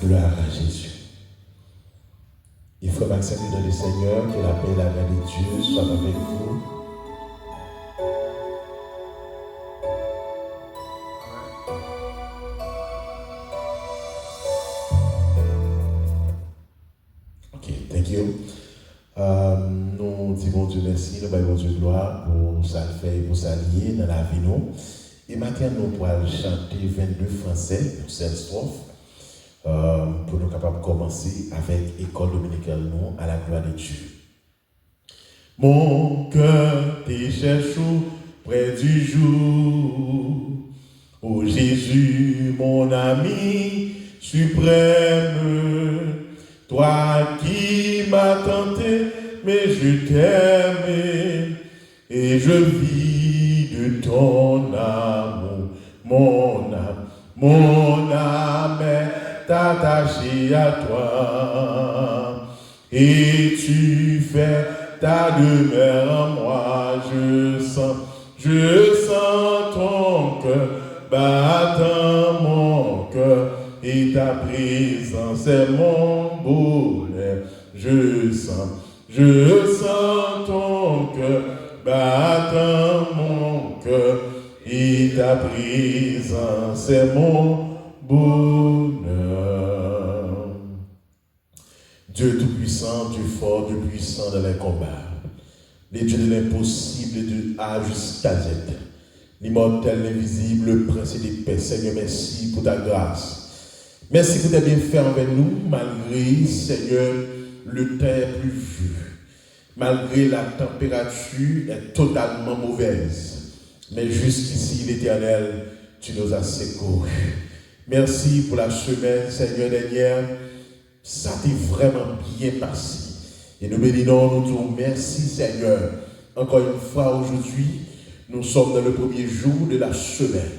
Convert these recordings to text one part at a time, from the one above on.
Gloire à Jésus. Il faut m'accepter dans le Seigneur, que la paix et la main de Dieu soient avec vous. Ok, thank you. Nous disons Dieu merci, nous disons Dieu gloire pour ça fait et pour ça lier dans la vie nous. Et maintenant nous pourrons chanter 22 français pour cette strophe. Pour nous capables de commencer avec l'école dominicale nous à la gloire de Dieu. Mon cœur te cherche près du jour, ô Jésus mon ami suprême, toi qui m'as tenté, mais je t'aime et je vis de ton amour, mon âme est attachée à toi et tu fais ta demeure en moi. Je sens ton cœur battant mon cœur et ta présence est mon bonheur. Je sens ton cœur battant mon cœur et ta présence est mon bonheur. Dieu tout-puissant, Dieu fort, Dieu puissant dans les combats. Les dieux de l'impossible de A jusqu'à Z. L'immortel, l'invisible, le prince des paix. Seigneur, merci pour ta grâce. Merci pour tes bienfaits envers nous, malgré, Seigneur, le temps est pluvieux. Malgré la température est totalement mauvaise. Mais jusqu'ici, l'Éternel, tu nous as secourus. Merci pour la semaine, Seigneur, dernière. Ça t'est vraiment bien passé. Et nous bénissons, nous disons merci, Seigneur. Encore une fois, aujourd'hui, nous sommes dans le premier jour de la semaine.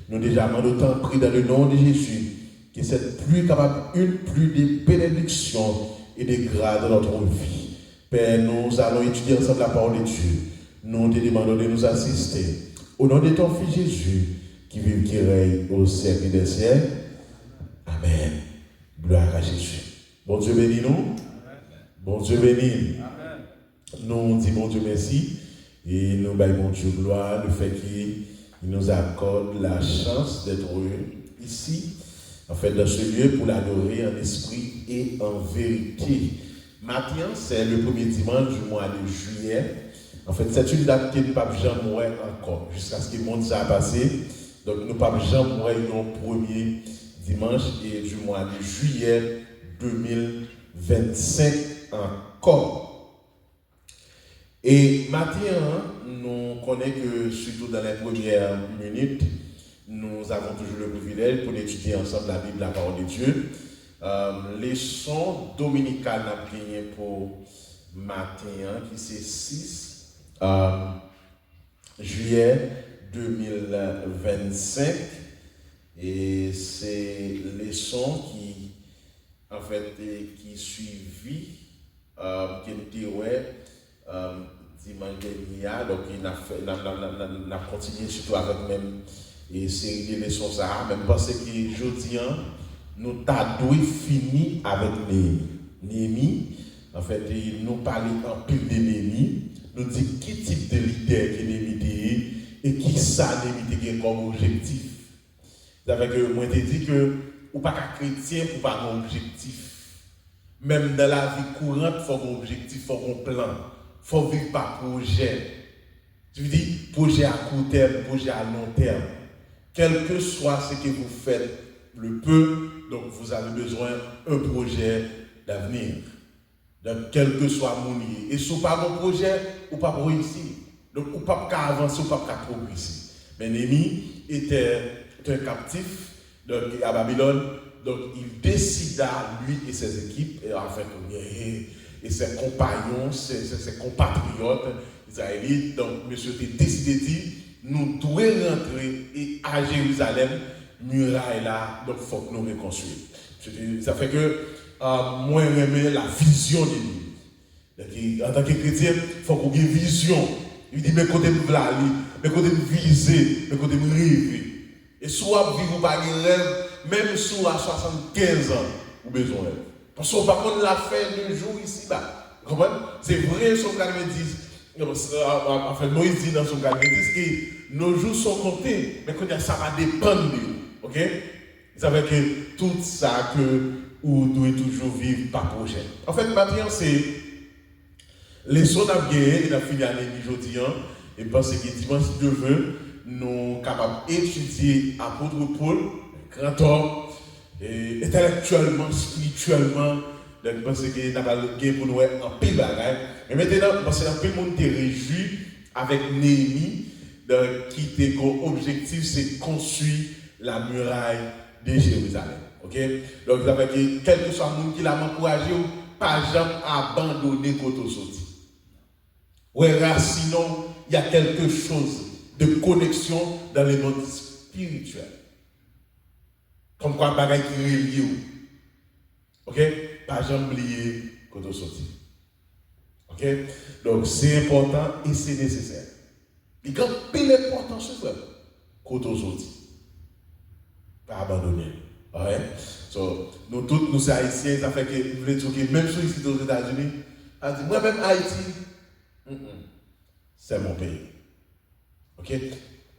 Nous déjà autant pris dans le nom de Jésus, que cette pluie capable, une pluie de bénédiction et de grâce dans notre vie. Père, nous allons étudier ensemble la parole de Dieu. Nous te demandons de nous assister. Au nom de ton Fils Jésus, qui vive, qui règne au siècle des siècles. Amen. Gloire à Jésus. Bon Dieu bénis nous. Bon Dieu bénis. Nous disons bon Dieu merci. Et nous baillons bon Dieu gloire, le fait qu'il nous accorde la chance d'être ici, en fait, dans ce lieu pour l'adorer en esprit et en vérité. Maintenant, c'est le premier dimanche du mois de juillet. En fait, c'est une date qui ne peut pas jamais mourir encore, jusqu'à ce que le monde soit passé. Donc, nous ne pouvons pas jamais mourir le premier dimanche et du mois de juillet 2025 encore. Et maintenant, nous connaissons que, surtout dans les premières minutes, nous avons toujours le privilège pour étudier ensemble la Bible, la parole de Dieu. Leçon dominicale n'a gagné pour matin, qui c'est 6 juillet 2025. Et c'est leçon qui, en fait, qui suivit, qui était dimanche dernier, donc il a continué surtout avec même et série de leçons ça, même parce que jeudi nous avons fini avec Néhémie. En fait, nous parlons en pile de Néhémie, nous disons quel type de leader que Néhémie est et qui ça Néhémie comme objectif. C'est-à-dire que moi je dis que ou pas qu'un chrétien pour pas un objectif. Même dans la vie courante, il faut un objectif, il faut un plan. Il faut vivre par projet. Tu veux dire, projet à court terme, projet à long terme. Quel que soit ce que vous faites, le peu, donc vous avez besoin d'un projet d'avenir. Donc, quel que soit mon lieu. Et si vous n'avez pas de projet, vous ne pouvez pas réussir. Donc, vous ne pouvez pas avancer, vous ne pouvez pas progresser. Mais Néhémie était un captif donc, à Babylone. Donc, il décida, lui et ses équipes, et en fait, et ses compagnons, ses compatriotes israélites. Donc, monsieur a décidé de dire, nous devons rentrer et à Jérusalem, muraille là, donc il faut que nous reconstruisions. Ça fait que moi, j'aime la vision de lui. En tant que chrétien, il faut qu'on ait une vision. Il dit, mais côté de la vie, mais côté de viser, mais côté de rêver. Et soit vivre par des rêves, même si à 75 ans, ou besoin. Parce qu'on par contre l'a fait de jour ici-bas. Vous comprenez? C'est vrai, son calme dit, en fait, Moïse dit dans son calme que nos jours sont comptés, mais quand ça va dépendre de nous. Ok? Vous savez que tout ça que vous devez toujours vivre par projet. En fait, maintenant, c'est les sons à gagner, il a fini l'année aujourd'hui, et parce que dimanche, si Dieu veut, nous sommes capables d'étudier apôtre Paul, grand homme, et intellectuellement, spirituellement, donc parce que nous avons gagné pour nous en pile bagaille. Mais maintenant, parce que tout le monde est réjoui avec Néhémie, qui était comme objectif, c'est construire la muraille de Jérusalem. Ok? Donc, vous avez dit, quel que soit le monde qui l'a encouragé, pas jamais abandonner côté sorti. Ouais, sinon, il y a quelque chose de connexion dans le monde spirituel. Comme quoi, bagaille qui est relié. Ok? Pas jamais oublier côté sorti. Ok? Donc, c'est important et c'est nécessaire. Il y a pile d'importance sur ça. Côté sorti. Pas abandonner. Ouais. So, nous tous, nous haïtiens, ça fait que vous voulez dire que même si ici aux États-Unis, moi-même Haïti, c'est mon pays. Ok?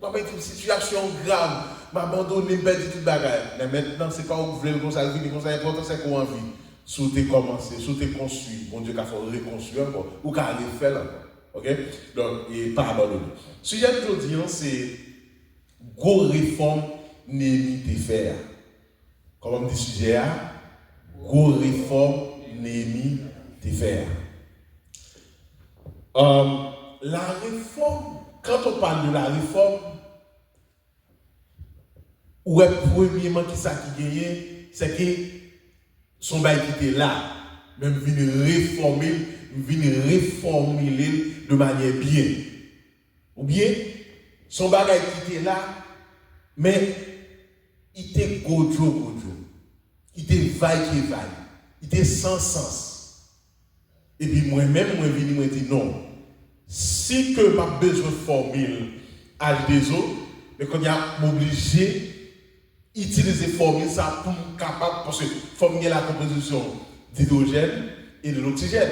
Moi-même, une situation grave, m'abandonner, perdre toute bagaille. Mais maintenant, c'est pas où vous voulez le conseil, le conseil important, c'est qu'on a envie. Sous tes commencé, sous tes construit, bon Dieu, qu'il faut reconstruire encore, ou qu'il faut faire encore. Ok? Donc, et pas abandonner. Ce que j'ai aujourd'hui, c'est gros réforme Néhémie te faire. Comme on dit sujet, gros réforme Néhémie te faire. La réforme, quand on parle de la réforme, ouais, premièrement, qui ça qui gagne, c'est que son bail qui était là, même venir réformer de manière bien. Ou bien, son bagage qui était là, mais il était gojo. Il était vaille. Il était sans sens. Et puis moi-même, moi venu me dit non. Si que m'a besoin de formule H2O, mais qu'on a obligé d'utiliser formule ça pour être capable, parce que formuler la composition d'hydrogène et de l'oxygène.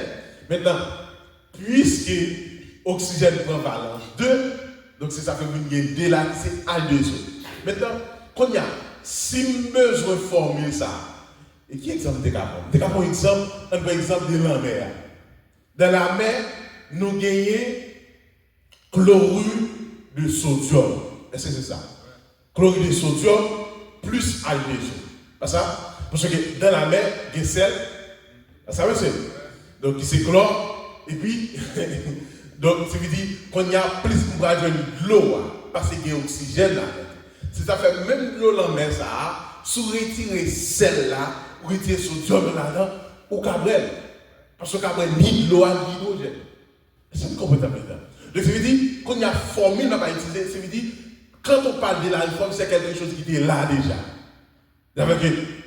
Maintenant, puisque l'oxygène prend valence 2, donc c'est ça fait une D là, c'est H2O. Maintenant, qu'on a, si besoin de formuler ça, et qui exemple de capable? De capable un exemple de la mer. Dans la mer, nous gagnons chlorure de sodium. Est-ce que c'est ça? Chlorure de sodium plus H2O. Pas ça? Parce que dans la mer, il y a sel. Ça veut dire. Donc, c'est chlore. Et puis, donc, ça veut dire qu'on y a plus de l'eau. Parce qu'il y a oxygène là. Si ça fait même l'eau dans la mer, ça, si vous retirez celle là, ou retirez sodium là-dedans, ou cabrel. Parce que cabrel, ni de l'eau, ni d'hydrogène. C'est une compétence maintenant. Donc, ça veut dire qu'on y a formule, on va utiliser, ça veut dire, quand on parle de la réforme, c'est quelque chose qui était là déjà. Avec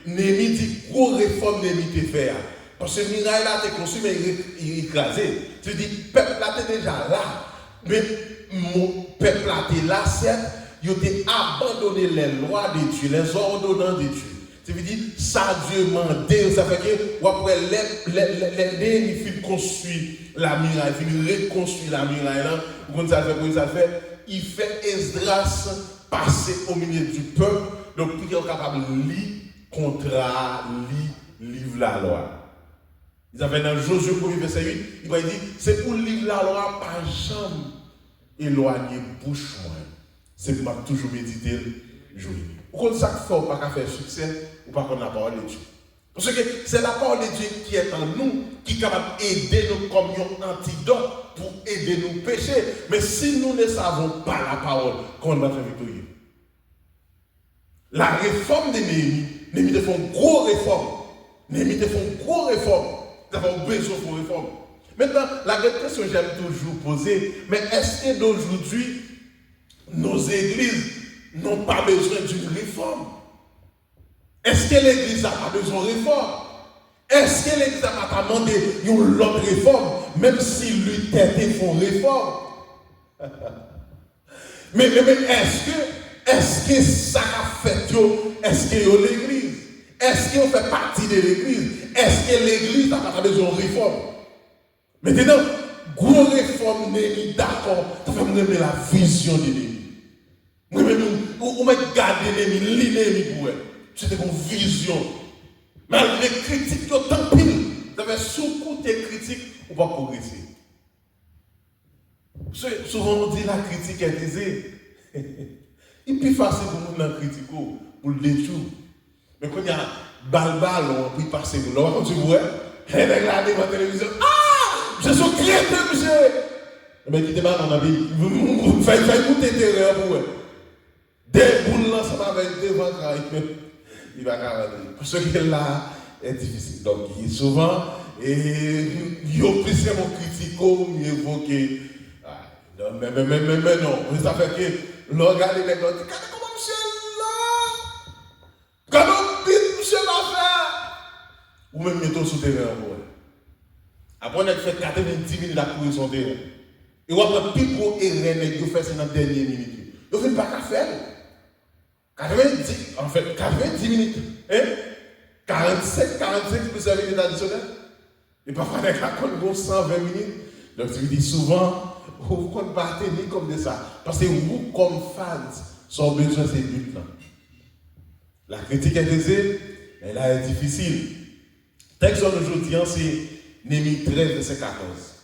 Néhémie dit, gros réforme Néhémie te fait. Parce que Mirail là, t'es construit, mais il est écrasé. Tu dis, peuple là, t'es déjà là. Mais mon peuple là, t'es là, certes, il a abandonné les lois de Dieu, les ordonnances de Dieu. Ça veut dire, ça Dieu demandé, ça fait que, après les il construire la muraille, il reconstruire la muraille là, comment ça fait, il fait Esdras passer au milieu du peuple, donc pour qu'il soit capable de lire contrat, livre la loi. Ils avaient dans Josué 1er verset 8, il va dire, c'est pour lire la loi, pas jamais éloigner bouche moi. C'est pour toujours méditer, jouer. Pourquoi ça fait pas faire succès ou pas qu'on a la parole de Dieu? Parce que c'est la parole de Dieu qui est en nous, qui est capable d'aider nous comme un antidote pour aider nous pécher. Mais si nous ne savons pas la parole, comment on va faire victorieux? La réforme de Néhémie te font une grosse réforme. Néhémie te font une grosse réforme. Nous avons besoin de réforme. Maintenant, la question que j'aime toujours poser, mais est-ce que d'aujourd'hui, nos églises n'ont pas besoin d'une réforme? Est-ce que l'église n'a pas besoin de réforme? Est-ce que l'église n'a pas demandé une autre réforme, même si l'UTT font réforme? mais est-ce que ça a fait, est-ce que l'église? Est-ce qu'on fait partie de l'église? Est-ce que l'église n'a pas besoin de réforme? Maintenant, gros réforme, Némi, d'accord, ça fait me la vision de Némi. Moi-même, on m'a gardé Némi, lit Némi pour elle. C'était une vision. Malgré les critiques, tant pile, ça fait sous tes critiques, on va progresser. Souvent, on dit la critique est aisée. Il est plus facile pour nous de critiquer, pour le détruire. Mais quand il y a balbal, on peut passer pour l'autre. Quand tu vois, elle regarde la télévision. Ah! Je suis créateur, monsieur! Mais qui te bat dans la vie? Vous faites goûter terreur pour elle. Des boules là, ça va avec devant il va garder. Pour ceux qui sont là, c'est difficile. Donc, souvent, il y a plus de critiques, il évoqué. Mais non, ça fait que l'on regarde les gens, regardez comment monsieur là, comment vite monsieur va faire, ou même mettons sous terrain. Après, on a fait 90 minutes à courir son terrain. Et on a plus gros erreur, il fait ça dans la dernière minute. Il ne fait pas qu'à faire. 90 minutes. 45 plus 1 minute additionnelle. Et parfois, on a 120 minutes. Donc, tu dis souvent, vous ne pas tenir comme de ça. Parce que vous, comme fans, sont besoin de ces buts-là. La critique est aisée, mais là, elle est difficile. Texte aujourd'hui, c'est Némi 13, verset 14.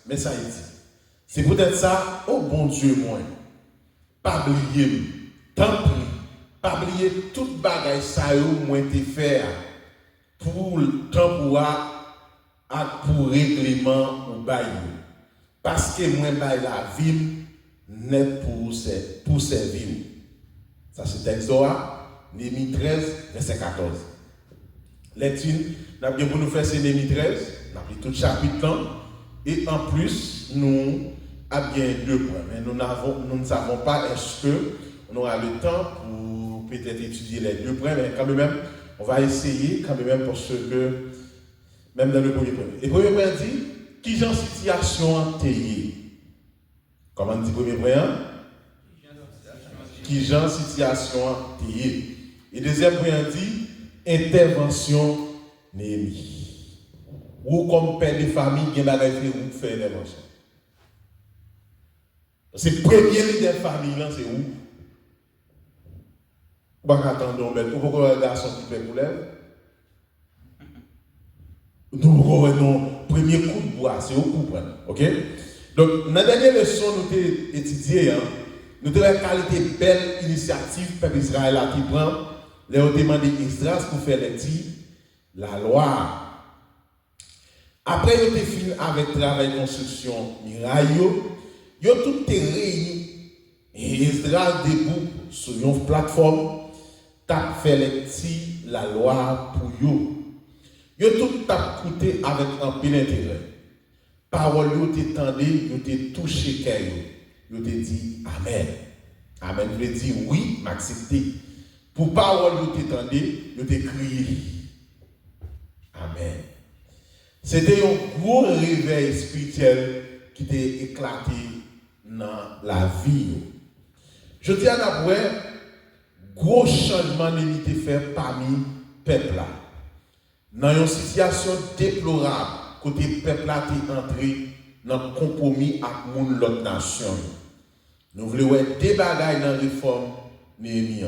Mais ça, il dit. C'est peut-être ça, oh bon Dieu, moi. Pas oublier, tant pis, pas oublier toute bagaille ça, moi, te faire pour le temps pour règlement ou bail. Parce que moi, bail la vie n'est pour servir. Ça, c'est Exoa, Némi 13, verset 14. Lecture, nous avons pour nous faire c'est Némi 13, nous avons pris tout le chapitre, et en plus, nous avons bien 2 points. Mais nous ne savons pas est-ce qu'on aura le temps pour peut-être étudier les 2 points, mais quand même, on va essayer quand même parce que, même dans le premier point. Et le premier point dit, qui j'en situation théier. Comment dit le premier point? Qui j'en situation théier. Et le deuxième point dit, intervention Némi. Ou comme père de famille, il y a des où faire intervention. C'est le premier leader de famille, c'est où? On va attendre, mais pourquoi un garçon qui fait pour l'élève? Nous avons premier coup de bois, c'est au coup. Ok? Donc, dans la dernière leçon, nous avons étudié, nous avons la qualité belle initiative, peuple Israël qui prend, les ont demandé Israël pour faire la loi. Après, ils ont fini avec le travail de construction miraille, ils ont tout réuni. Et Israël debout sur une plateforme, t'a fait la loi pour eux. Ils ont tout écouté avec un peu d'intérêt. Parole, ils ont entendu, ils ont touché cœur. Ils ont dit Amen. Amen, ils ont dit oui, m'accepter. Pour parole, ils ont entendu, ils ont crié Amen. C'était un gros réveil spirituel qui était éclaté dans la vie. Je dis à la gros changement de fait parmi le peuple. Dans une situation déplorable, côté peuple a entré dans le compromis avec l'autre nation. Nous voulons des bagailles dans la réforme Néhémie.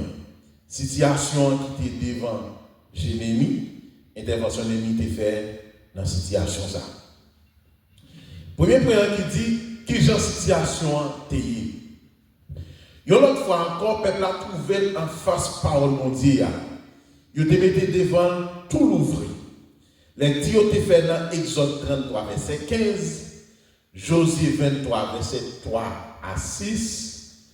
Situation qui était devant Jérémie, intervention Néhémie était faite dans la situation. Premier point qui dit qui genre situation théier. Une autre fois encore, le peuple a trouvé en face parole mondiale. Il te mettait devant tout l'ouvrir. Les dieux ont fait dans Exode 33, verset 15, Josué 23, verset 3 à 6.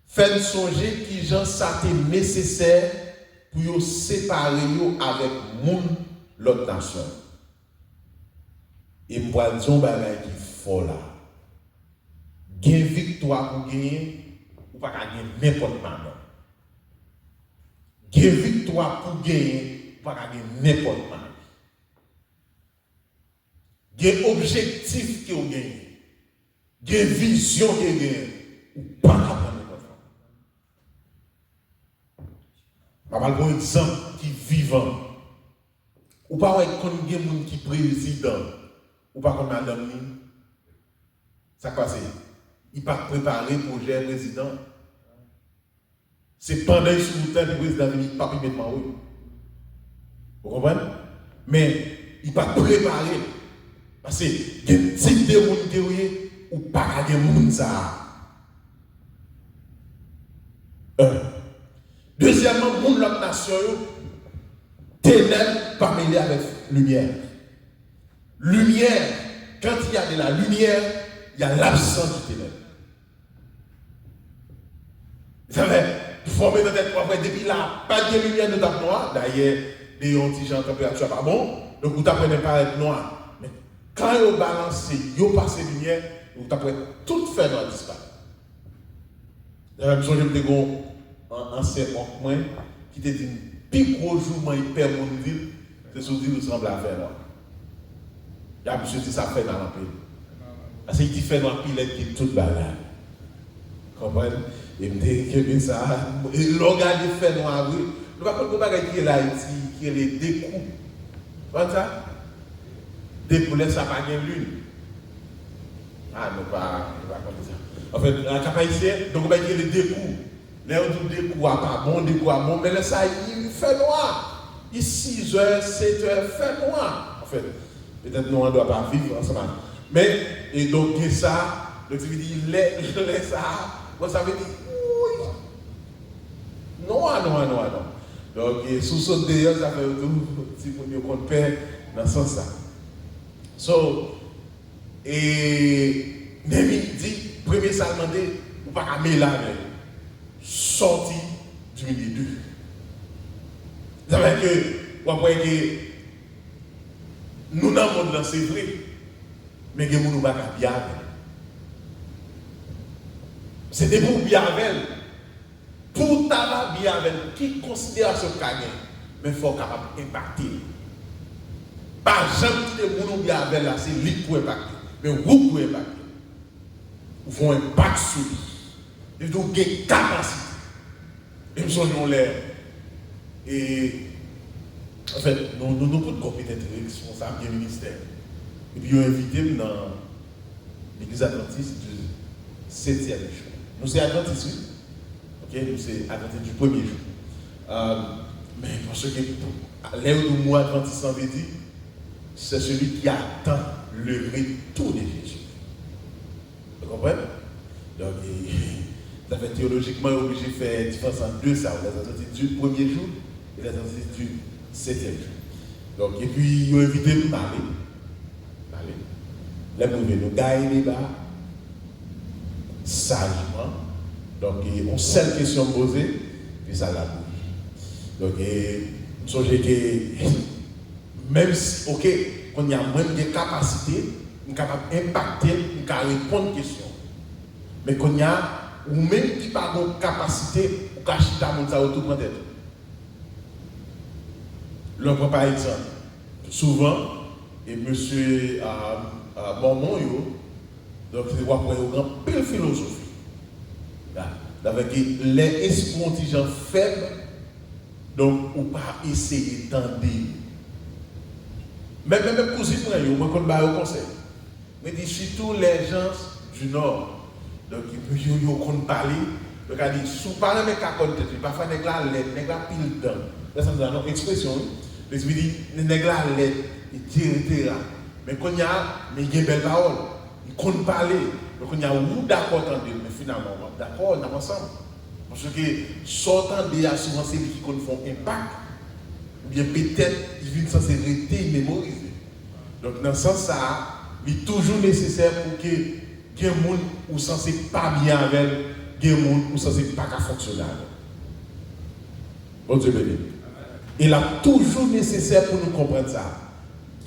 Faites songer qui gens ça était nécessaire pour séparer avec l'autre nation. Et moi, je dis qui fort là. Gain victoire pour gagner, ou pas gagner n'importe quoi. Gain victoire pour gagner, ou pas gagner n'importe quoi. Gain objectif qui vous gagne. Gain vision qui vous gagne, ou pas gagner n'importe quoi. Je vais vous donner un exemple qui vit vivant. Ou pas avec un gens qui président, ou pas comme madame ni. Ça passe. Il pas préparé pour gérer président. C'est pendant le temps du président venu pas mettre ma oui. Vous comprenez? Mais il pas préparé. Parce que il y a un type de monde qui ou pas de monde ça. Deuxièmement, monde l'autre nation, ténèbres pas mêlé avec lumière. Lumière, quand il y a de la lumière, il y a l'absence du ténèbre. Vous savez, former dans tête après, depuis là, pas de lumière de tape noire. D'ailleurs, des petits gens température pas bon, donc vous n'apprenez pas à être noir. Mais quand vous balancez, vous passez lumière, vous apprenez tout faire noir disparaître. J'avais besoin de un ancien oncle qui te dit, plus gros jour, il perd mon ville, c'est sur dire qu'il ressemble à faire noir. Il y a monsieur qui ça fait dans la pays. Parce qu'il fait dans la pilette qui est toute balade. Comprenez? Et me dit que ça, l'organe fait noir, oui. Nous ne pouvons pas dire qu'il est là, qui est les découps. Vous voyez ça? Découler, ça pas de lune. Ah, nous pas comme ça. En fait, la capacité, donc on va dire les découps. Les autres découps à pas bon, découps à bon, mais là, ça, il fait noir. Il 6h, 7h, fait noir. En fait, peut-être nous, on ne doit pas vivre ensemble. Mais, et donc, ça, donc, ça veut dire, les ça, moi, ça veut dire, oui. Non. Donc, sous ce d'ailleurs, ça fait tout, si vous compte père, dans ce sens-là. So, et, même il dit, premier ça demandé, ou pas à mélanger, sorti du milieu d'eux. Vous savez que, vous voyez que, nous dans le monde, c'est vrai, mais que nous ne pouvons pas bien avec. C'est des groupes bien avec. Pour ta bien avec, qui considère ce gagné, mais il faut capable d'impacter. Pas jamais que nous bien avec là, c'est lui pour impacter, mais vous pour impacter. Vous font un impact sur lui. Ils doivent avoir des capacités. Et nous sommes l'air. Et en fait, nous avons beaucoup de compétences responsables du ministère. Et puis, ils ont invité dans l'église adventiste du 7e jour. Nous sommes adventistes, oui. Okay? Nous sommes adventistes du premier jour. Mais parce que l'heure du mois adventiste, on veut dire, c'est celui qui attend le retour de Jésus. Vous comprenez? Donc, ça fait théologiquement obligé de faire différence entre deux ça, les adventistes du premier jour et les adventistes du 7e jour. Donc, et puis, ils ont invité nous à aller. Les mauvais nous gagnent les bas, sagement. Donc, on seule question posée, puis ça l'a bouge. Donc, songez que, même si, ok, qu'on y a moins de capacités, on est capable d'impacter, on peut répondre aux questions. Mais qu'on y a, ou même qui n'a pas de capacité, on peut acheter ta monde, ça va tout prendre tête. Le par exemple, souvent, et monsieur Mormon, donc c'est quoi pour une grande belle philosophie. Avec les espontiges faibles, donc on ne peut pas essayer d'entendre. Même cousine, moi, quand je vais au conseil, mais dit surtout les gens du Nord, donc ils ne parler, donc ils disent, si vous parlez avec la côte, parfois les nègres pile dedans. Ça c'est une expression, les nègres l'aide, ils tirent, mais quand il y a une belle parole, ils comptent parler, donc il y a où d'accord entendre, mais finalement, d'accord, on est ensemble. Parce que sortant de là, souvent c'est lui qui font impact, ou bien peut-être ils viennent censés rester mémorisés. Donc dans ce sens, ça, il est toujours nécessaire pour que les gens ou censés pas bien avec, les gens ou censés pas fonctionner. Bon Dieu béni. Il est toujours nécessaire pour nous comprendre ça.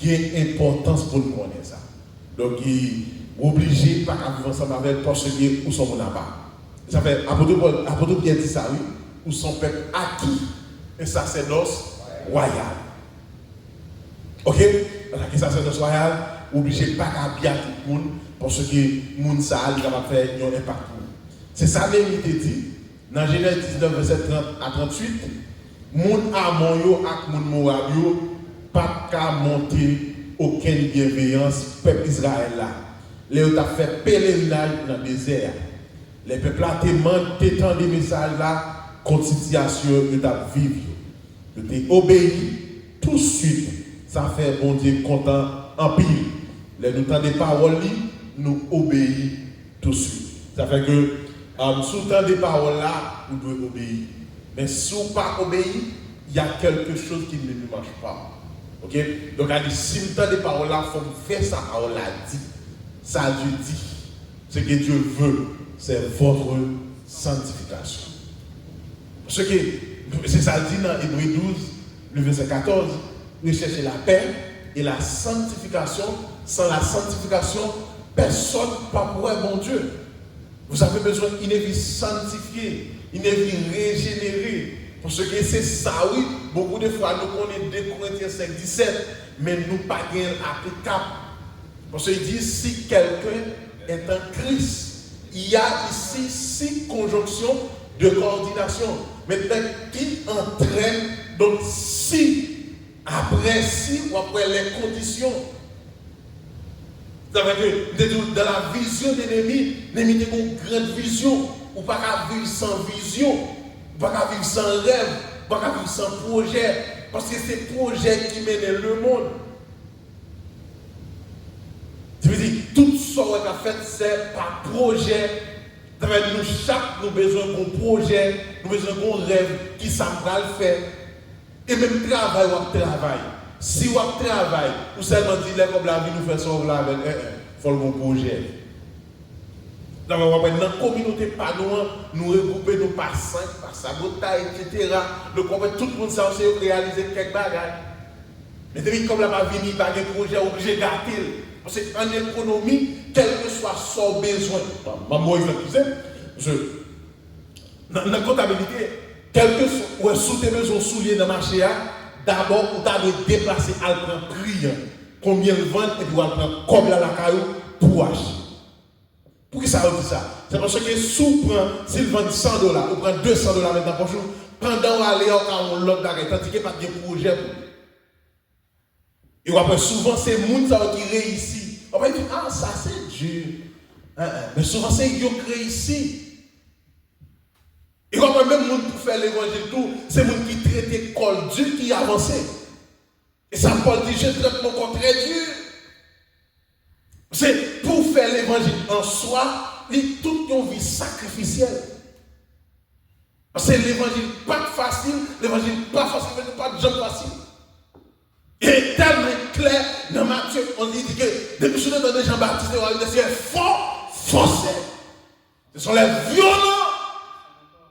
Il y a une importance pour nous connaître ça. Donc il est obligé pas à vivre ensemble avec parce que où sont mon abat. Ça fait apôtre Pierre dit ça oui, où son peuple acquis un sacerdoce royal. Ok? Un sacerdoce royal, obligé pas à bien tout le monde parce que le monde ça il va faire un impact. C'est ça même il te dit dans Genèse 19 verset 30 à 38. Moun amon yo ak moun moab yo pas qu'à monter aucune bienveillance peuple Israël là. Les ont fait pèlerinage dans le désert. Les peuples là te tant des messages là contre situation de ta vivre. Ils ont obéi tout de suite. Ça fait bon Dieu content en pile. Les nous entendons des paroles, nous obéissons tout de suite. Ça fait que sous temps des paroles là, nous devons obéir. Mais si vous pas obéir, il y a quelque chose qui ne marche pas. Ok? Donc, elle dit, si vous entendez des paroles là, il faut faire ça parole là dit. Ça Dieu dit. Ce que Dieu veut, c'est votre sanctification. Ce que c'est ça dit dans Hébreux 12, le verset 14, recherchez la paix et la sanctification. Sans la sanctification, personne ne pourrait bon Dieu. Vous avez besoin d'une vie sanctifiée, une vie régénérée. Parce que c'est ça, oui. Beaucoup de fois, nous connaissons 2 Corinthiens 5, 17, mais nous pas bien applicable. Parce qu'il dit, si quelqu'un est en Christ, il y a ici 6 conjonctions de coordination. Maintenant, qui entraîne, donc si, après si ou après les conditions. Ça veut dire que dans la vision de l'ennemi, l'ennemi a une grande vision. Ou pas qu'à vivre sans vision, ou pas qu'à vivre sans rêve, ou pas qu'à vivre sans projet. Parce que c'est le projet qui mène le monde. Je veux dire, tout ce qu'on a fait, c'est par projet. Nous, chaque nous besoin d'un projet, nous besoin d'un rêve qui s'en le faire. Et même travail ou travail. Si vous travaillez, vous seulement dites comme la vie nous fait sauver la vie, il faut le bon projet. Dans la communauté, pas nous regrouper, nous par 5, par sabotage, etc. Donc, tout le monde sait réaliser quelques bagages. Mais depuis comme la vie pas de projet, obligé de garder. Parce qu'en économie, quel que soit son besoin, moi, je dans la comptabilité, quel que soit sous tes besoins souliers dans le marché, d'abord, vous devez déplacer à prendre prix, combien le vendre, et puis vous allez prendre comme la caillou pour acheter. Pourquoi ça veut dire ça? C'est parce que s'il vend $100, vous prenez $200 maintenant pour jour, pendant que vous allez à l'autre bagage, tandis qu'il n'y a pas de projet pour vous. Et après, souvent, c'est les gens qui réussissent. On va dire, ah, ça c'est dur. Mais souvent, c'est eux qui réussissent. Et après, même les gens pour faire l'évangile, tout, c'est les gens qui traitent l'école dur qui avancent. Et ça, Paul dit, je traite mon corps très dur. C'est pour faire l'évangile en soi, toute une vie sacrificielle. C'est l'évangile pas facile, l'évangile pas facile, mais pas de job facile. Il est tellement clair dans Matthieu, on dit que depuis que je donne Jean-Baptiste, c'est fort, forcé. Ce sont les violents.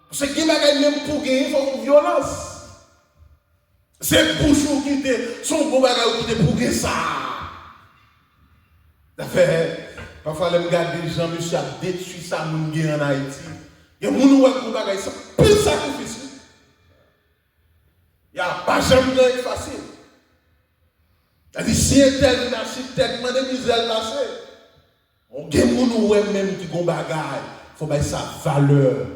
Parce que qui bagaille même pour gagner, il faut une violence. C'est Bouchou qui était, son bon bagaille qui était pour gagner ça. Parfois, les gars, des gens, monsieur, a détruit ça, nous en Haïti. Il y a des gens qui ont bagaille ça, plus de sacrifice. Il n'y a pas jamais de facile. C'est-à-dire, si un tel architecte, madame Israël passé, on a des gens même qui ont bagaille, il faut mettre sa valeur.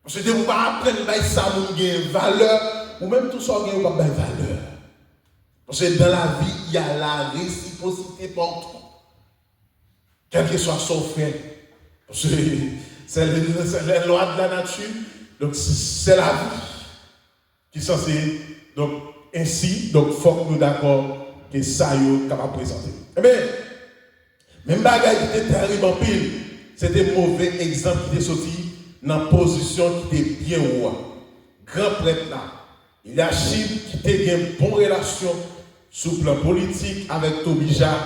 Parce que vous ne pouvez pas apprendre à ça, vous avez valeur, ou même tout ça, vous n'avez pas de valeur. Parce que dans la vie, il y a la réciprocité partout. Quel que soit son fait. Parce que c'est les lois de la nature, donc c'est la vie qui est censée. Donc, ainsi, donc, il faut que nous d'accord que ça y est capable de présenter. Eh bien, même bagaille qui était terrible en pile, c'était un mauvais exemple qui était sorti dans la position qui était bien haut. Grand prêtre là, il y a Chib qui était une bonne relation sous le plan politique avec Tobija,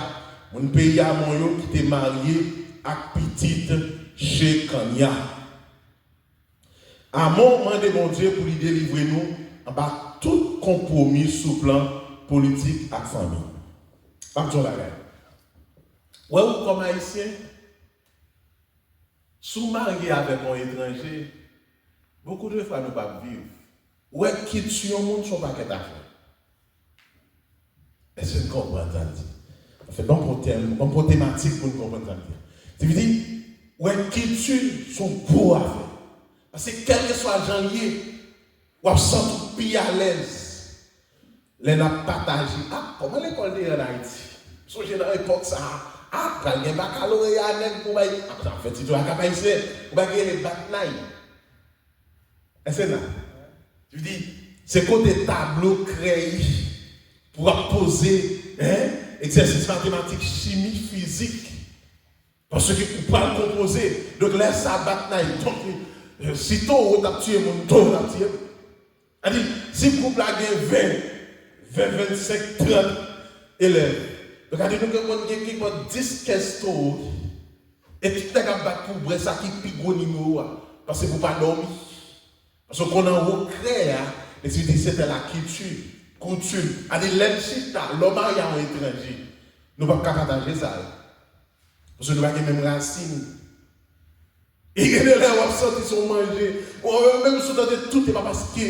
mon pays à Moyo qui était marié à petite chez Kanya. À mon moment de mon Dieu pour lui délivrer nous, en bas tout compromis sous le plan politique et famille. Pas de la reine. Ouais, vous comme haïtien, sous marié avec un étranger, beaucoup de fois nous ne pouvons pas vivre. Ouais, qui tue un monde sont pas qu'à faire. Est-ce que vous comprenez ça? En fait, bon pour thématique pour nous comprendre ça. Ça veut dire, ouais, qui tue sont beaux à faire. Parce que quel que soit janvier, on se sent tout plus à l'aise. Les n'a partagé. Ah, comment l'école de en Haïti? Songez dans l'époque ça. Ah, quand il y a un baccalauréat, pour en fait, si tu as capable de pour les batailles. Est-ce que là? Tu dis, c'est côté tableau créé pour poser exercice mathématique, chimie, physique. Parce que vous pouvez le composer. Donc là, ça bataille. Donc, si tu as tué mon tour, tu as tué. C'est-à-dire, si vous avez 20, 25, 30 élèves, donc à dire que vous avez 10 questions, et tu as battu pour bref, ça qui est plus numéro, parce que vous n'avez pas dormi. Parce qu'on a recréé, et c'était la culture, coutume. C'est-à-dire, l'homme a un étranger. Nous ne pouvons pas partager ça. Parce que nous n'avons pas les mêmes racines. Et les gens qui sont mangés. Même si vous tout, n'est pas parce que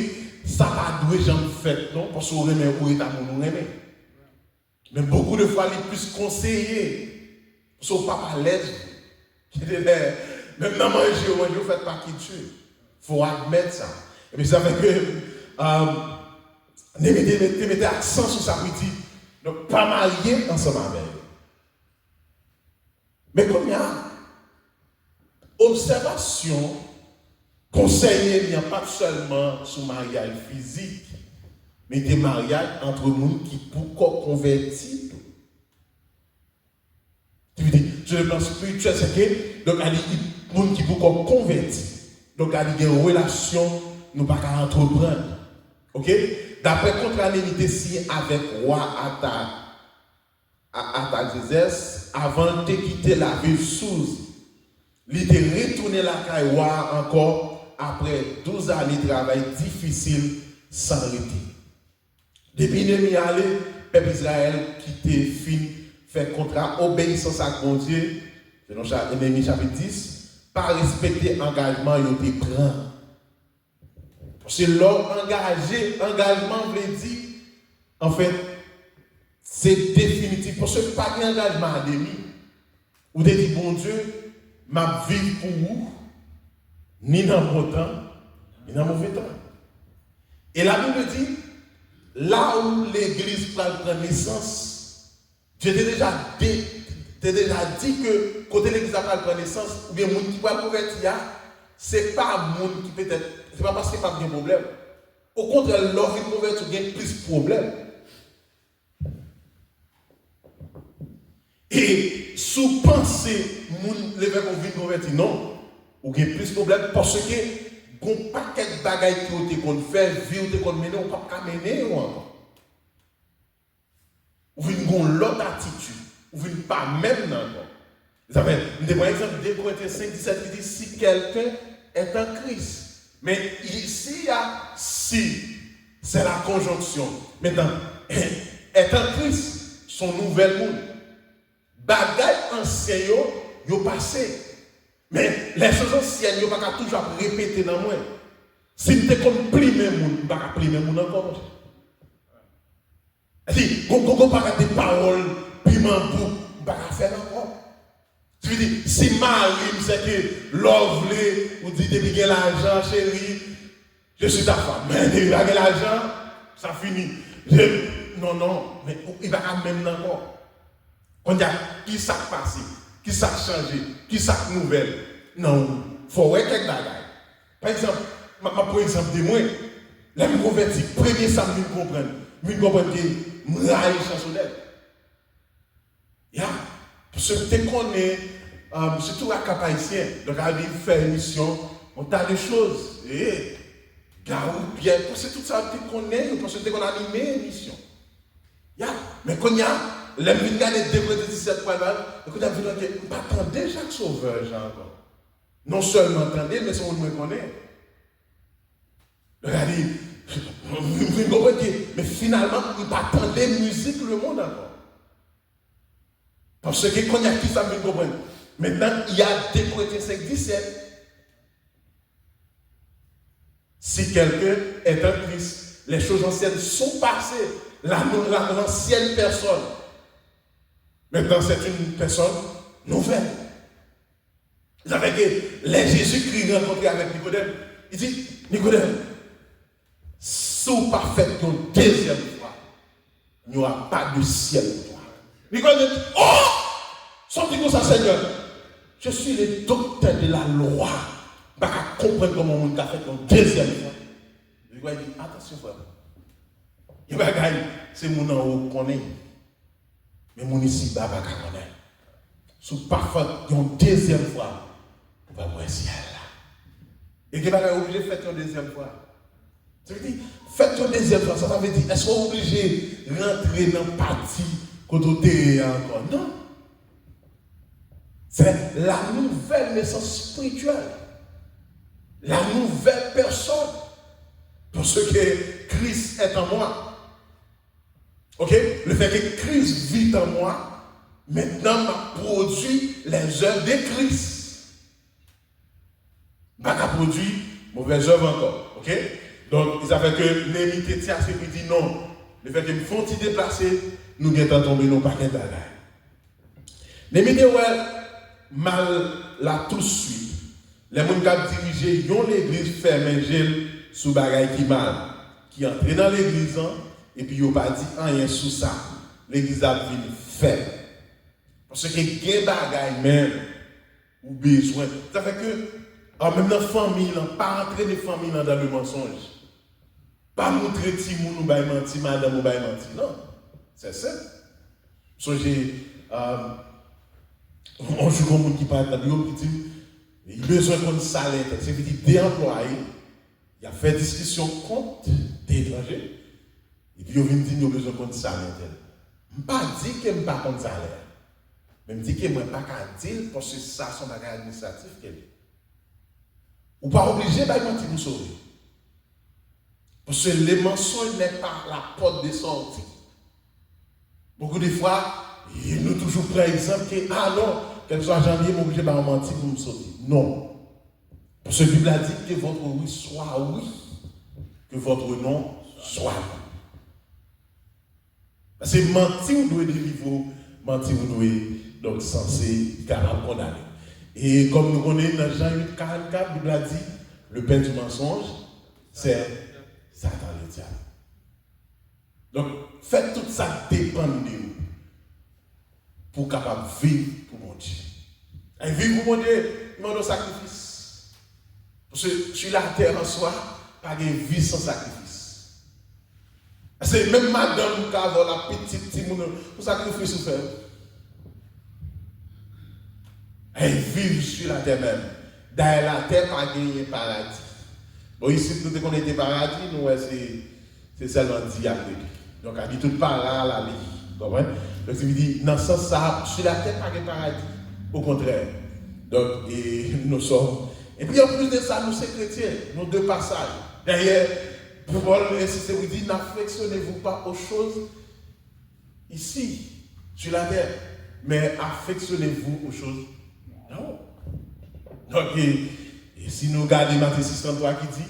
ça va douer gens fait, non? Parce que vous aimez ou est à mon aimé. Mais beaucoup de fois, les plus conseillés, parce que vous n'êtes pas à l'aise. Même dans manger, vous faites pas qui tue. Il faut admettre ça. Et puis ça fait que mettez accent sur ça, dit. Donc, pas marié ensemble avec. Mais comme il y a observation, conseiller, il n'y a pas seulement sur mariage physique, mais des mariages entre gens qui pourquoi convertis. Tu veux dire, sur le plan spirituel, c'est que, donc, il y a des gens qui pourquoi convertis. Donc, il y a des relations, nous ne pouvons pas entreprendre. Ok? D'après contre-annémité signé avec roi Artaxerxès, avant de quitter la ville Souse, il était retourné la Caïwa encore après 12 années de travail difficile sans arrêter. Depuis Néhémie allé, le peuple Israël quitté, fin, fait contrat, obéissance à mon Dieu, c'est dans Néhémie chapitre 10, pas respecter l'engagement, il était prend. Parce que l'homme engagé, engagement veut dire, en fait, c'est définitif. Parce que pas d'engagement à demi. Ou de dire, bon Dieu, ma vie pour vous, ni dans le bon temps, ni dans le mauvais temps. Et la Bible dit, là où l'église prend naissance, Dieu t'a déjà dit que côté l'église prend naissance, ou bien les gens qui prennent convertir, ce n'est pas les gens qui peut-être, ce n'est pas parce qu'il n'y a pas de problème. Au contraire, l'offre de convertir, il y a plus de problèmes. Et sous penser, les gens qui vont convertir, non, ou il y a plus de problèmes parce que il y a un paquet de bagailles qui ont fait, vivre, qu'on mener, on ne peut pas mener encore. Ou une l'autre attitude, ou une pas même encore. Vous savez, par exemple, 2 Corinthiens 5, 17, qui dit si quelqu'un est en Christ. Mais ici, il y a si, c'est la conjonction. Maintenant, est en Christ, son nouvel monde. Bagaille ancien, yo passé. Mais les choses anciennes, yo pas toujours répéter dans moi. Si tu es comme plus même monde, pas plus même monde encore. Si on pas des paroles, piment bouc, pas faire encore. Tu veux dire, si Marie, c'est que love ou dit depuis qu'il y a l'argent, chérie, je suis ta femme. Mais il a l'argent, ça finit. Non, mais il va même encore. On dit, qui s'est passé, qui s'est changé, qui s'est nouvelle. Non, il faut voir quelques bagages. Par exemple, pour exemple de moi, les me convertis, premier samedi, je comprends que je raille chansonnette. Parce que tu connais, surtout à Cap Haïtien, donc à faire une mission, on a des choses. Et, garou, bien, parce que tout ça, tu connais, parce que tu connais animé une mission. Mais quand il y a, les militaires de 17 points là, on pas attendre chaque sauveur, genre. Non seulement attendre, mais si on me connaît. Regardez, mais finalement, on ne pas attendre musique le monde encore. Parce que quand il y a qui ça me comprend. Maintenant, il y a 2 Corinthiens 5, 17. Si quelqu'un est en Christ, les choses anciennes sont passées. L'ancienne personne. Maintenant, c'est une personne nouvelle. Vous savez que les Jésus-Christ rencontrés avec Nicodème, il dit, Nicodème, si vous pas fait une deuxième fois, il n'y aura pas de ciel pour toi. Il dit, oh, sortez comme ça, Seigneur. Je suis le docteur de la loi. Je ne peux pas comprendre comment on a fait une deuxième fois. Il dit, attention, frère. Il va gagner, c'est mon nom qu'on est. Mais mon ici, pas connaître. Si vous pas fait une deuxième fois, vous va voir le ciel. Et que vous êtes obligé de faire une deuxième fois. Ça veut dire, faites une deuxième fois, ça veut dire, est-ce que vous êtes obligé de rentrer dans le parti quand vous êtes encore? Non. C'est la nouvelle naissance spirituelle. La nouvelle personne. Parce que Christ est en moi. Ok? Le fait que Christ vit en moi, maintenant m'a produit les œuvres de Christ. M'a produit mauvaises œuvres encore. Ok? Donc, ça fait que l'imité Tias qui dit non. Le fait que me font y déplacer, nous guettons tomber nos paquets d'argent. L'imité, ouais, mal là tout de suite. Les gens qui ont dirigé, ils ont l'église fermée, sous bagaille qui mal. Qui entrent dans l'église, et puis ils n'ont pas dit rien sous ça. L'église a vu faible. Parce que il y a des bagailles même, ou besoin. Ça fait que, en même temps, famille, pas entrer des familles dans le mensonge. Pas montrer Timoun ou bail menti, madame ou bail menti. Non, c'est ça. J'ai on joue comme monde qui parle de l'eau, qui dit, il a besoin qu'on salaire. C'est dire des employés, il a fait discussion contre des étrangers, et puis il vient dire qu'il a besoin qu'on salaire. Je ne pas dire qu'il n'y a pas de salaire. Mais je dis qu'il n'y a pas qu'à dire parce que ça, c'est un bagage administratif. Ou pas obligé de mentir pour sauver. Parce que les mensonges n'est pas la porte de sortie. Beaucoup de fois, il nous toujours pris exemple que, ah non, quel soit janvier, je suis obligé de mentir pour me sauver. Non. Parce que la Bible a dit que votre oui soit oui, que votre non soit non. Parce que mentir, vous devez délivrer, mentir, vous devez donc censé capable condamner. Et comme nous connaissons dans Jean 8, 44, la Bible a dit, le père du mensonge, c'est Satan le diable. Donc, faites tout ça dépendre de vous pour capable vivre pour mon Dieu. Et vivre pour mon Dieu, il demande un sacrifice. Parce que sur la terre en soi, pas de vie sans sacrifice. C'est même madame qui a la petite Timoun, pour sacrifice ou faire. Et vivre sur la terre même. D'ailleurs, la terre pas gagné paradis. Bon, ici, nous qu'on était paradis, nous, c'est seulement diable. Donc, à dit tout par là, la vie. Vous comprenez? Donc, il dit, dans ce sens, ça, sur la terre, pas de paradis. Au contraire. Donc, et nous sommes. Et puis, en plus de ça, nous sommes chrétiens. Nos deux passages. D'ailleurs, Paul insiste, il dit, n'affectionnez-vous pas aux choses ici, sur la terre, mais affectionnez-vous aux choses. Non. Donc, et si nous regardons Matthieu 6:33 qui dit,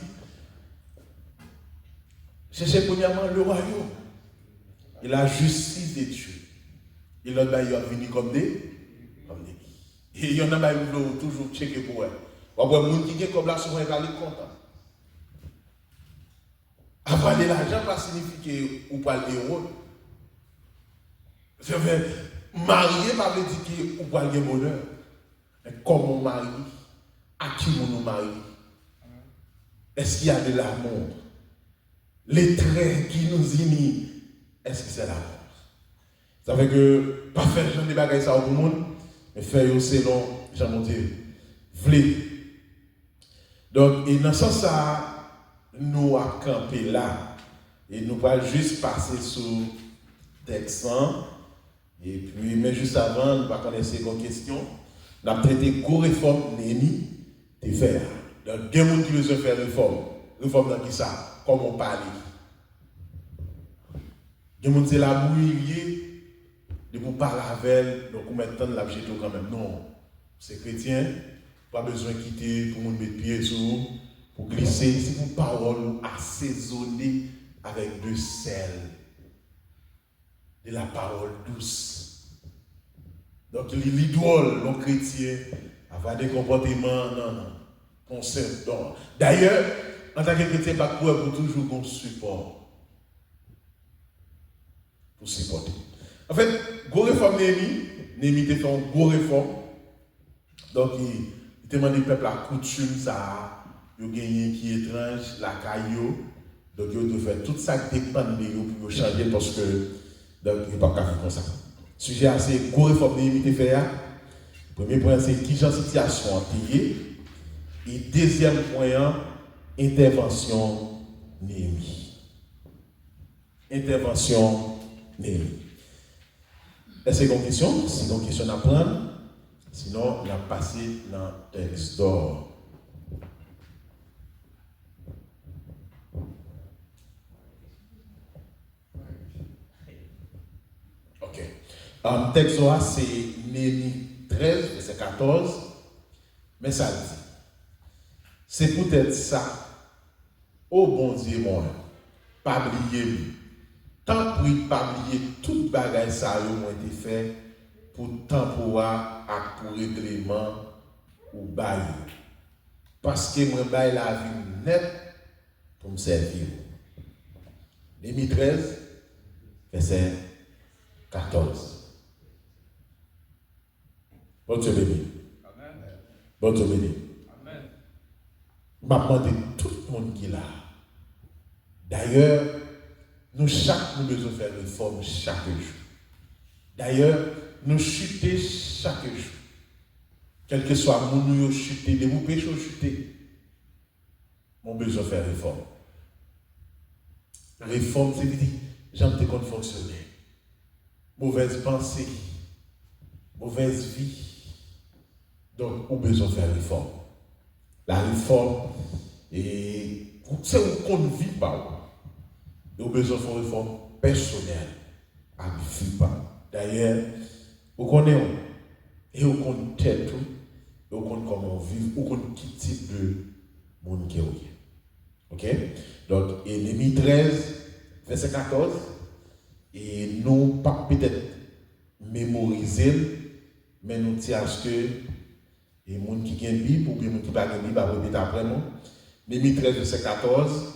cherchez premièrement le royaume et la justice de Dieu. Et l'autre, il va venir comme des. Et il y en a qui vont toujours checker pour eux. Après, les gens qui sont comme là, souvent, ils vont aller content. Avoir de l'argent, pas signifie que vous parlez héros. C'est vrai, marié, pas veut dire que vous parlez bonheur. Mais comment on marie? À qui on nous marie? Est-ce qu'il y a de l'amour? Les traits qui nous unissent, est-ce que c'est l'amour? Ça fait que, pas faire genre de bagages ça pour le monde, mais faire selon Jean-Montier. Vlé. Donc, et dans ce sens, ça, nous avons campé là. Et nous allons juste passer sur texte. Et puis, mais juste avant, nous allons connaître une question. Nous avons traité de réforme Némi de faire. Donc, il y a des gens qui veulent faire réforme. Réforme dans qui ça? Comment parler? Il y a des gens qui sont là de vous parler avec elle, donc on met le temps de l'objet quand même. Non, c'est chrétien, pas besoin de quitter pour mettre pied sur pour glisser. C'est une parole assaisonnée avec de sel, de la parole douce. Donc l'idole, le chrétien, avoir des comportements, non, concept. D'ailleurs, en tant que chrétien, pas pour toujours un support. Pour supporter. En fait, gros réforme Néhémie a fait une gros réforme. Donc, il demande au peuple la coutume, ça, il a gagné qui est étrange, la caillou. Donc, il doit faire tout ça qui dépend de lui pour changer parce que, donc, il n'est pas capable de faire comme ça. Sujet assez gros réforme Néhémie a fait. Premier point, c'est qui j'en situation payée. Et deuxième point, intervention Néhémie. Intervention Néhémie. Est-ce qu'il y a une question? Si une question à prendre, sinon on a passé dans le texte d'or. Ok. Le texte d'or, c'est Néhémie 13, verset 14. Mais ça dit, c'est peut-être ça, oh bon Dieu, moi, pas oublier. Tant pour pas oublier toute bagaille ça ont été fait pour temporaire et pour règlement ou bail. Parce que moi bail la vie nette pour me servir. Néhémie 13, verset 14. Bon Dieu béni. Amen. Bon Dieu béni. Amen. Je demande tout le monde qui est là. D'ailleurs, nous chaque nous devons faire réforme chaque jour. D'ailleurs, nous chuter chaque jour. Quel que soit mon nous chuter, de vous pécher chuter. Mon besoin de faire réforme. Réforme, c'est dire, j'aime te fonctionner. Mauvaise pensée, mauvaise vie. Donc, on besoin de faire réforme. La réforme, c'est qu'on ne vit pas. Nous avons besoin de faire une réforme personnelle. À ne vivre pas. D'ailleurs, vous connaissez, et vous connaissez tout, et vous connaissez comment on vit, vous connaissez quel type de monde qui est. Ok? Donc, Néhémie 13, verset 14, et nous, pas peut-être mémoriser, mais nous disons à ce que les gens qui ont une Bible, ou bien les gens qui n'ont pas de Bible, va répéter après nous. Néhémie 13, verset 14.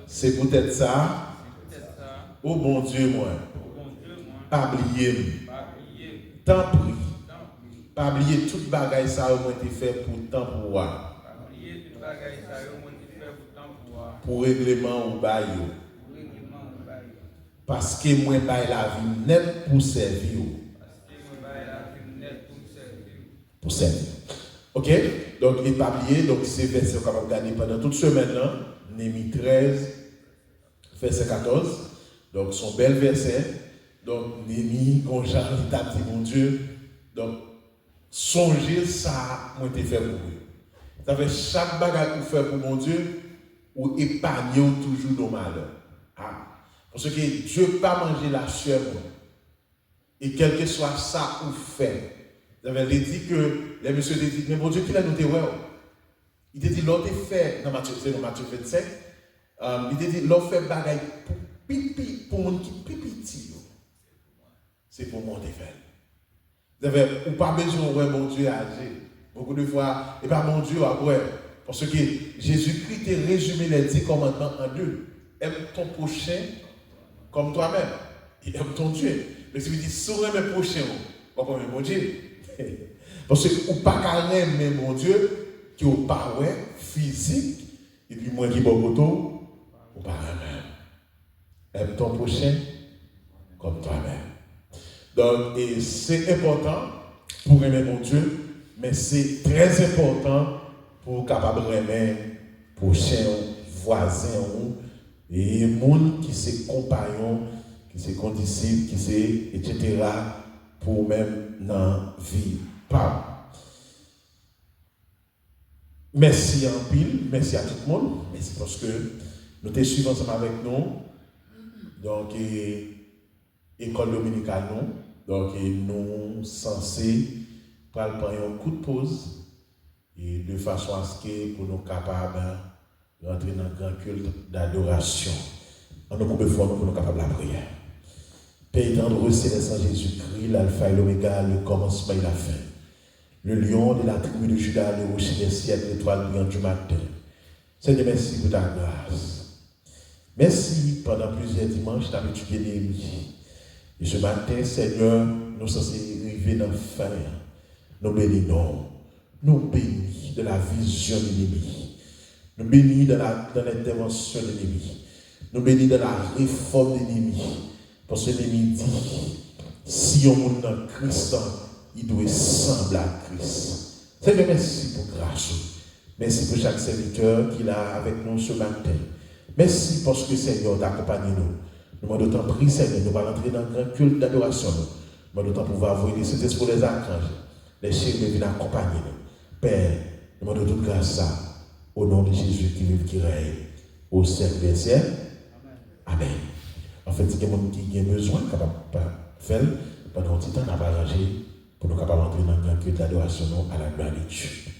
C'est peut-être ça. Oh bon Dieu, moi. Pas oublier. Tant pis. Pas oublier toute bagaille ça a été fait pour temps pour pour règlement ou bail. Parce que moi bail la vie nette pour servir. Pour servir. OK? Donc il n'est pas oublié, donc c'est verset qu'on va regarder pendant toute semaine là, Néhémie 13 verset 14. Donc son bel verset. Donc Néhémie quand Jean t'a dit mon Dieu. Donc songez ça moi été fait pour vous. Ça fait chaque bagarre que vous faites pour mon Dieu ou épargnez toujours dans malheur. Ah. Parce que Dieu pas manger la chair. Et quel que soit ça ou fait. Vous avez dit que les messieurs dit mais mon Dieu qui l'a noté ouais. Il te dit l'autre fait dans Matthieu 25. Il te dit l'autre fait bagaille pour pipi pour mon qui pipi. C'est pour mon défaire. Vous avez ou pas besoin ouais mon Dieu agir. Beaucoup de fois et pas mon Dieu après parce que Jésus-Christ t'a résumé les 10 commandements en deux. Aime ton prochain comme toi-même. Il aime ton Dieu. Mais si vous dites sauver mes prochains, pourquoi mon Dieu? Parce que ou pas carrément mais mon Dieu qui au pas ouais physique et puis moi qui bon auto ou pas même. Aime ton prochain comme toi-même. Donc et c'est important pour aimer mon Dieu. Mais c'est très important pour capable aimer prochain voisin et les gens qui sont compagnons, qui sont condisciples, qui sont etc. pour même dans la vie. Pas. Merci en pile, merci à tout le monde. Merci parce que nous te suivons ensemble avec nous. Donc, école dominicale, nous. Donc, nous censés prendre un coup de pause et de façon à ce que pour nous capables de rentrer dans un grand culte d'adoration. En nous pouvons faire pour nous capables de la prière. Père tendre céleste en Jésus-Christ, l'alpha et l'oméga, le commencement et la fin. Le lion de la tribu de Judas, le rocher des siècles, l'étoile brillante du matin. Seigneur, merci pour ta grâce. Merci pendant plusieurs dimanches, tu as étudié Néhémie. Et ce matin, Seigneur, nous sommes arrivés dans la fin. Nous bénissons. Nous bénissons de la vision de l'ennemi. Nous bénissons dans l'intervention de l'ennemi. Nous bénissons de la réforme de l'ennemi. Parce que l'ennemi dit, si on est dans Christ, il doit sembler à Christ. Seigneur, merci pour grâce. Merci pour chaque serviteur qui est là avec nous ce matin. Merci parce que Seigneur t'accompagne nous. Nous demandons d'autant prier, Seigneur, nous allons entrer dans un grand culte d'adoration. Nous demandons d'autant pouvoir voir les saints pour les archanges. Les chefs viennent accompagner nous. Père, nous demandons toute grâce ça. Au nom de Jésus qui vive, qui règne au siècle des siècles. Amen. En fait, c'est quelqu'un qui a besoin, capable de faire, pendant un petit temps, on n'a pas arrangé pour nous capables d'entrer dans un culte d'adoration à la gloire de Dieu.